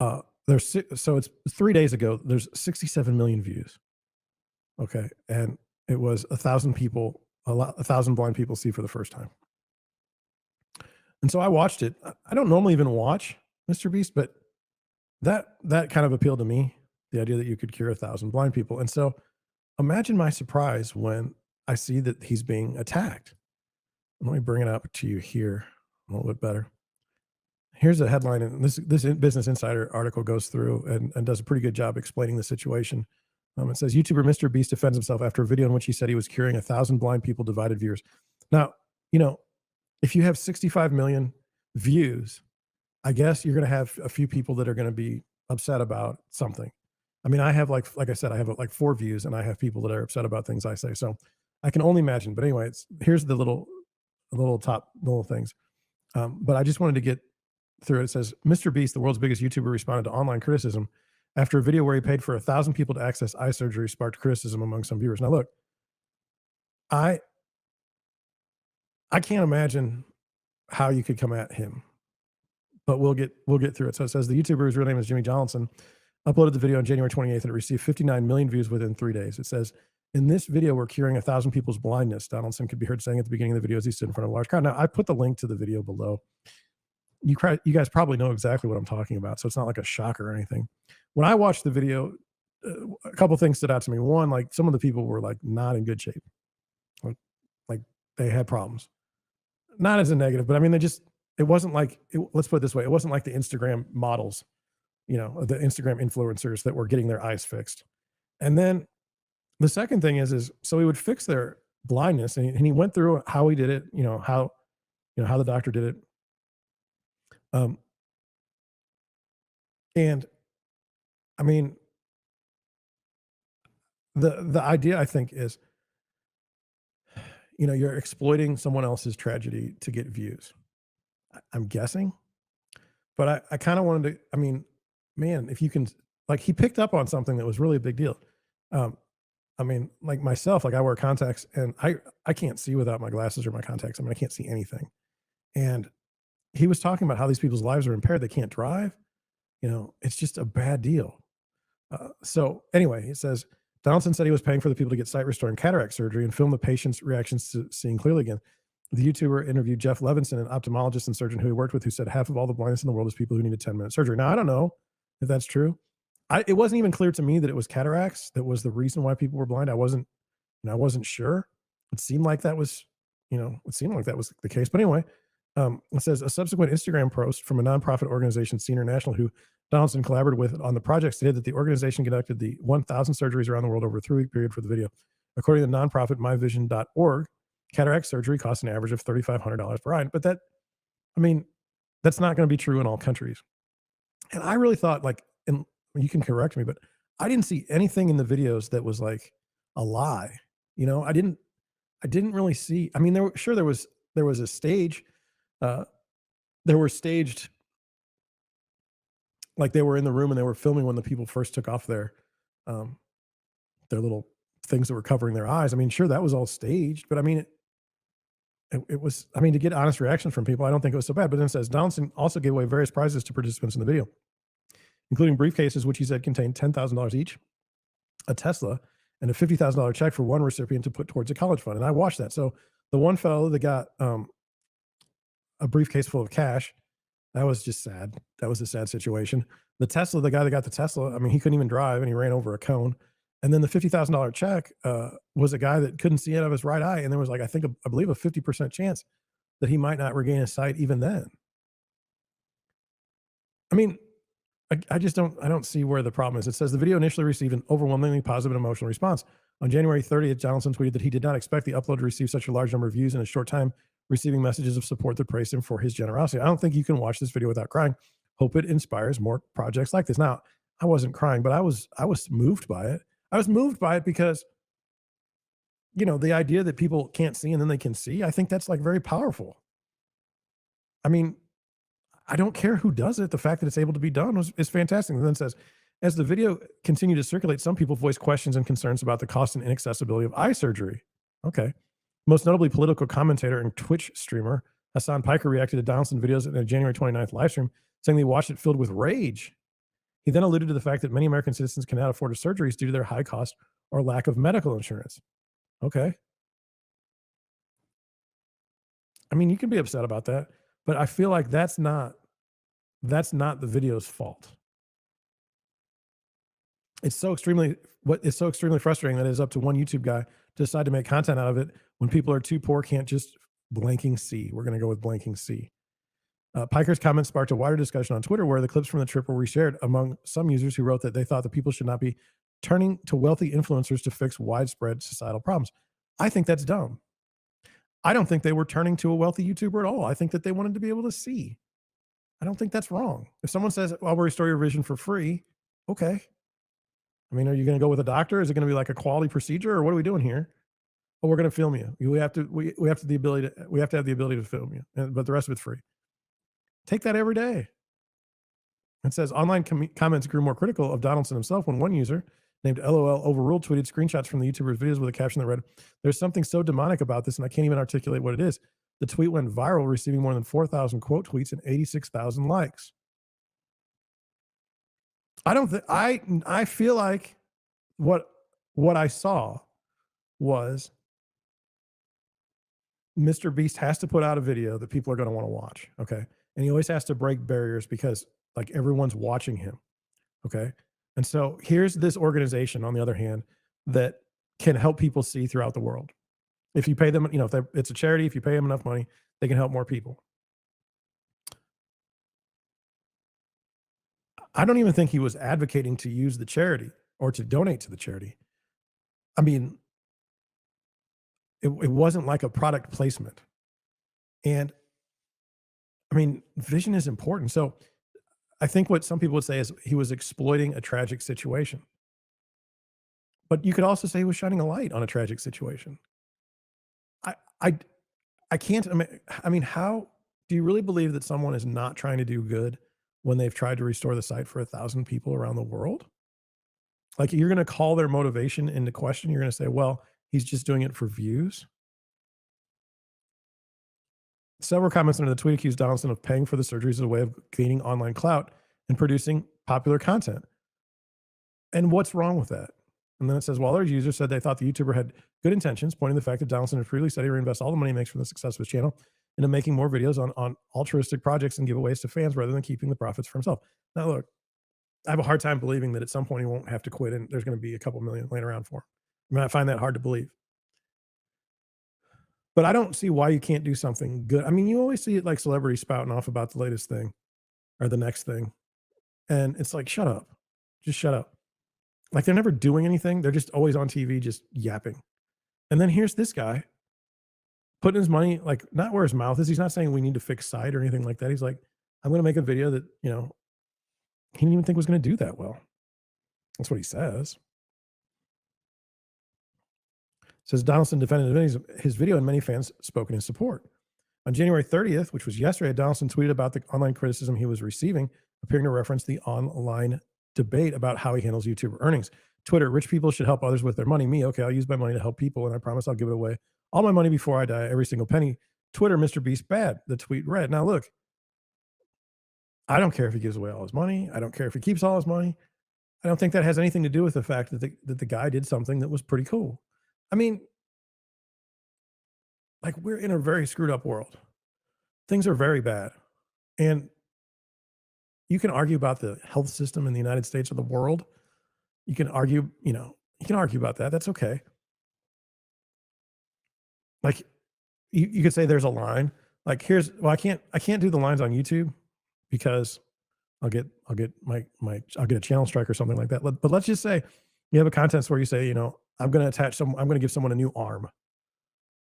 So it's 3 days ago, there's 67 million views, okay? And it was 1,000 people, 1,000 blind people see for the first time. And so I watched it. I don't normally even watch Mr. Beast, but that kind of appealed to me, the idea that you could cure 1,000 blind people. And so imagine my surprise when I see that he's being attacked. Let me bring it up to you here a little bit better. Here's a headline, and this Business Insider article goes through and does a pretty good job explaining the situation. It says YouTuber Mr. Beast defends himself after a video in which he said he was curing 1,000 blind people, divided viewers. Now, you know, if you have 65 million views, I guess you're going to have a few people that are going to be upset about something. I mean, I have like I said, I have like 4 views, and I have people that are upset about things I say. So I can only imagine. But anyway, here's the little top little things. But I just wanted to get through it. It says Mr. Beast, the world's biggest YouTuber, responded to online criticism after a video where he paid for 1,000 people to access eye surgery sparked criticism among some viewers. Now, look, I I can't imagine how you could come at him, but we'll get through it. So it says the YouTuber, whose real name is Jimmy Johnson, uploaded the video on January 28th, and it received 59 million views within 3 days. It says, in this video, we're curing 1,000 people's blindness, Donaldson could be heard saying at the beginning of the video as he stood in front of a large crowd. Now, I put the link to the video below. You guys probably know exactly what I'm talking about, so it's not like a shocker or anything. When I watched the video, a couple things stood out to me. One, like some of the people were like not in good shape, like, like they had problems. Not as a negative, but I mean, it wasn't like let's put it this way: it wasn't like the Instagram models, the Instagram influencers that were getting their eyes fixed. And then the second thing is so he would fix their blindness, and he went through how he did it, how the doctor did it. Um, and I mean, the idea I think is, you're exploiting someone else's tragedy to get views. I'm guessing, but I kind of wanted to. I mean, man, if you can, like, he picked up on something that was really a big deal. Um, I mean, like myself, like I wear contacts, and I can't see without my glasses or my contacts. I mean, I can't see anything. And he was talking about how these people's lives are impaired; they can't drive. It's just a bad deal. So anyway, he says Donaldson said he was paying for the people to get sight restoring cataract surgery and film the patient's reactions to seeing clearly again. The YouTuber interviewed Jeff Levinson, an ophthalmologist and surgeon who he worked with, who said half of all the blindness in the world is people who need a 10-minute surgery. Now, I don't know if that's true. It wasn't even clear to me that it was cataracts that was the reason why people were blind. I wasn't sure. It seemed like that was, the case. But anyway, it says a subsequent Instagram post from a nonprofit organization, Senior National, who Donaldson collaborated with on the project, stated that the organization conducted the 1,000 surgeries around the world over a 3-week period for the video. According to the nonprofit myvision.org, cataract surgery costs an average of $3,500 per eye. But I mean, that's not going to be true in all countries. And I really thought, like, and you can correct me, but I didn't see anything in the videos that was like a lie. I didn't really see. I mean, there was a stage. Uh, there were staged, like they were in the room and they were filming when the people first took off um, their little things that were covering their eyes. I mean, sure, that was all staged, but I mean, it was. I mean, to get honest reactions from people, I don't think it was so bad. But then it says Donaldson also gave away various prizes to participants in the video, including briefcases, which he said contained $10,000 each, a Tesla, and a $50,000 check for one recipient to put towards a college fund. And I watched that. So the one fellow that got a briefcase full of cash, that was just sad. That was a sad situation. The Tesla, the guy that got the Tesla, I mean, he couldn't even drive and he ran over a cone. And then the $50,000 check was a guy that couldn't see out of his right eye. And there was like, I believe a 50% chance that he might not regain his sight even then. I mean, I don't see where the problem is. It says the video initially received an overwhelmingly positive and emotional response. On January 30th, Donaldson tweeted that he did not expect the upload to receive such a large number of views in a short time, receiving messages of support that praised him for his generosity. I don't think you can watch this video without crying. Hope it inspires more projects like this. Now, I wasn't crying, but I was moved by it. I was moved by it because, the idea that people can't see and then they can see, I think that's like very powerful. I mean, I don't care who does it. The fact that it's able to be done is fantastic. And then it says, as the video continued to circulate, some people voiced questions and concerns about the cost and inaccessibility of eye surgery. Okay. Most notably, political commentator and Twitch streamer Hassan Piker reacted to Donaldson videos in a January 29th live stream, saying they watched it filled with rage. He then alluded to the fact that many American citizens cannot afford surgeries due to their high cost or lack of medical insurance. Okay. I mean, you can be upset about that, but I feel like that's not the video's fault. It's so extremely frustrating that it's up to one YouTube guy to decide to make content out of it when people are too poor, can't just blanking see. We're going to go with blanking see. Piker's comments sparked a wider discussion on Twitter where the clips from the trip were reshared among some users who wrote that they thought that people should not be turning to wealthy influencers to fix widespread societal problems. I think that's dumb. I don't think they were turning to a wealthy YouTuber at all. I think that they wanted to be able to see. I don't think that's wrong. If someone says, "Well, we'll restore your vision for free," okay. I mean, are you going to go with a doctor? Is it going to be like a quality procedure, or what are we doing here? Oh, we're going to film you. We have to. We have to we have to have the ability to film you, but the rest of it's free. Take that every day. It says online comments grew more critical of Donaldson himself when one user named LOL Overruled tweeted screenshots from the YouTuber's videos with a caption that read, "There's something so demonic about this, and I can't even articulate what it is." The tweet went viral, receiving more than 4,000 quote tweets and 86,000 likes. I don't think I feel like what I saw was Mr. Beast has to put out a video that people are going to want to watch. Okay. And he always has to break barriers because like everyone's watching him. Okay. And so here's this organization, on the other hand, that can help people see throughout the world. If you pay them, if it's a charity, if you pay them enough money, they can help more people. I don't even think he was advocating to use the charity or to donate to the charity. I mean, it wasn't like a product placement. And I mean, vision is important. So I think what some people would say is he was exploiting a tragic situation. But you could also say he was shining a light on a tragic situation. I I I can't I mean, how do you really believe that someone is not trying to do good when they've tried to restore the site for 1,000 people around the world? Like you're going to call their motivation into question. You're going to say, well, he's just doing it for views. Several comments under the tweet accused Donaldson of paying for the surgeries as a way of gaining online clout and producing popular content. And what's wrong with that? And then it says, while other users said they thought the YouTuber had good intentions, pointing to the fact that Donaldson had previously said he reinvest all the money he makes from the success of his channel into making more videos on altruistic projects and giveaways to fans rather than keeping the profits for himself. Now, look, I have a hard time believing that at some point he won't have to quit and there's going to be a couple million laying around for him. I mean, I find that hard to believe. But I don't see why you can't do something good. I mean, you always see it like celebrities spouting off about the latest thing or the next thing. And it's like, shut up. Just shut up. Like they're never doing anything. They're just always on TV, just yapping. And then here's this guy putting his money, like not where his mouth is. He's not saying we need to fix site or anything like that. He's like, I'm going to make a video that, he didn't even think was going to do that well. That's what he says. Says Donaldson defended his video and many fans spoke in his support. On January 30th, which was yesterday, Donaldson tweeted about the online criticism he was receiving, appearing to reference the online debate about how he handles YouTuber earnings. Twitter, rich people should help others with their money. Me, okay, I'll use my money to help people, and I promise I'll give it away. All my money before I die, every single penny. Twitter, Mr. Beast bad, the tweet read. Now look, I don't care if he gives away all his money. I don't care if he keeps all his money. I don't think that has anything to do with the fact that the guy did something that was pretty cool. I mean, like we're in a very screwed up world. Things are very bad. And you can argue about the health system in the United States or the world. You can argue, you can argue about that. That's okay. Like you could say there's a line. Like I can't do the lines on YouTube because I'll get a channel strike or something like that. But let's just say you have a contest where you say, I'm going to give someone a new arm.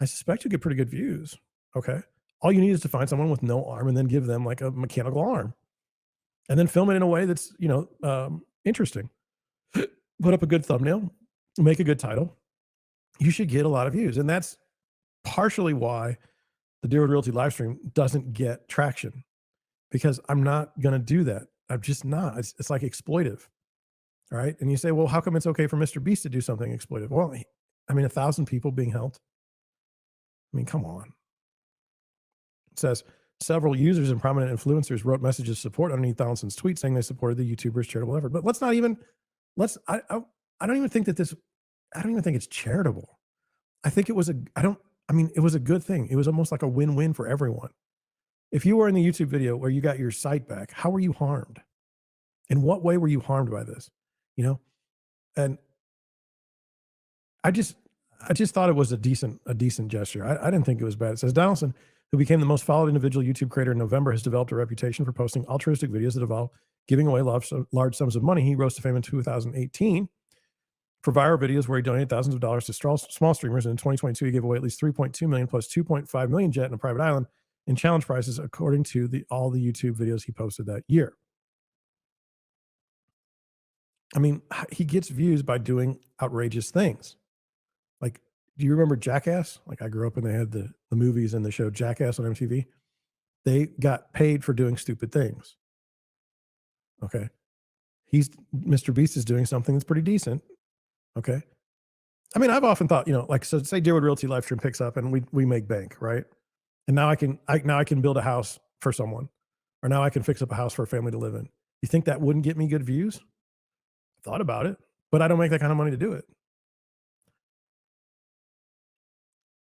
I suspect you get pretty good views. Okay. All you need is to find someone with no arm and then give them like a mechanical arm and then film it in a way that's, interesting. Put up a good thumbnail, make a good title. You should get a lot of views. And that's partially why the Deerwood Realty live stream doesn't get traction because I'm not going to do that. I'm just not. It's like exploitive. All right. And you say, well, how come it's okay for Mr. Beast to do something exploitive? Well, 1,000 people being helped. I mean, come on. It says Several users and prominent influencers wrote messages of support underneath Donaldson's tweet saying they supported the YouTuber's charitable effort. But let's not even let's I don't even think that this I don't even think it's charitable. I think it was a I don't I mean it was a good thing. It was almost like a win-win for everyone. If you were in the YouTube video where you got your site back, how were you harmed? In what way were you harmed by this? You know? And I just I just thought it was a decent gesture. I didn't think it was bad. It says Donaldson, who became the most followed individual YouTube creator in November, has developed a reputation for posting altruistic videos that involve giving away large sums of money. He rose to fame in 2018 for viral videos where he donated thousands of dollars to small streamers. And in 2022, he gave away at least 3.2 million plus 2.5 million jet in a private island in challenge prizes, according to all the YouTube videos he posted that year. I mean, he gets views by doing outrageous things. Like, do you remember Jackass? Like, I grew up and they had the movies and the show Jackass on MTV. They got paid for doing stupid things. Okay. Mr. Beast is doing something that's pretty decent. Okay. I mean, I've often thought, like, so say Deerwood Realty live stream picks up and we make bank, right? And now I can build a house for someone, or now I can fix up a house for a family to live in. You think that wouldn't get me good views? I thought about it, but I don't make that kind of money to do it.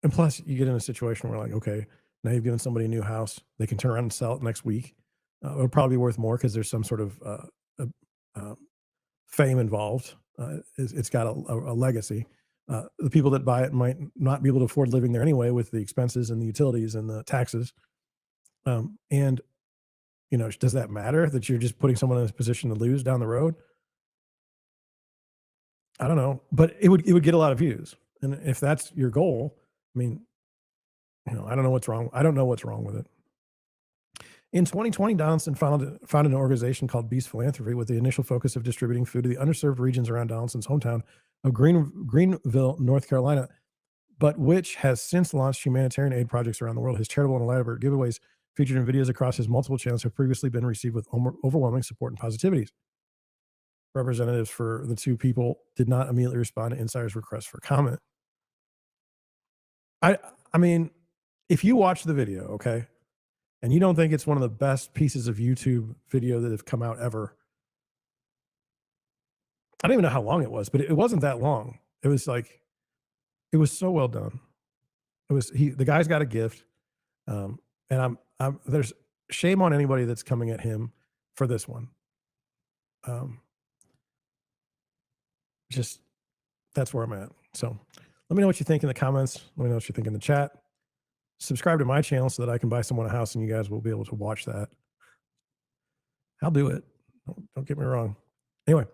And plus, you get in a situation where, like, okay, now you've given somebody a new house, they can turn around and sell it next week. It'll probably be worth more because there's some sort of uh, uh, fame involved. It's got a legacy. The people that buy it might not be able to afford living there anyway with the expenses and the utilities and the taxes. And does that matter that you're just putting someone in a position to lose down the road? I don't know, but it would get a lot of views, and if that's your goal, I mean, I don't know what's wrong. I don't know what's wrong with it. In 2020, Donaldson founded an organization called Beast Philanthropy with the initial focus of distributing food to the underserved regions around Donaldson's hometown of Greenville, North Carolina, but which has since launched humanitarian aid projects around the world. His charitable and elaborate giveaways featured in videos across his multiple channels have previously been received with overwhelming support and positivities. Representatives for the two people did not immediately respond to insiders' requests for comment. I mean, if you watch the video, okay, and you don't think it's one of the best pieces of YouTube video that have come out ever, I don't even know how long it was, but it wasn't that long. It was so well done. The guy's got a gift, and there's shame on anybody that's coming at him for this one. Just that's where I'm at. So let me know what you think in the comments. Let me know what you think in the chat. Subscribe to my channel so that I can buy someone a house and you guys will be able to watch that. I'll do it. Don't get me wrong. Anyway,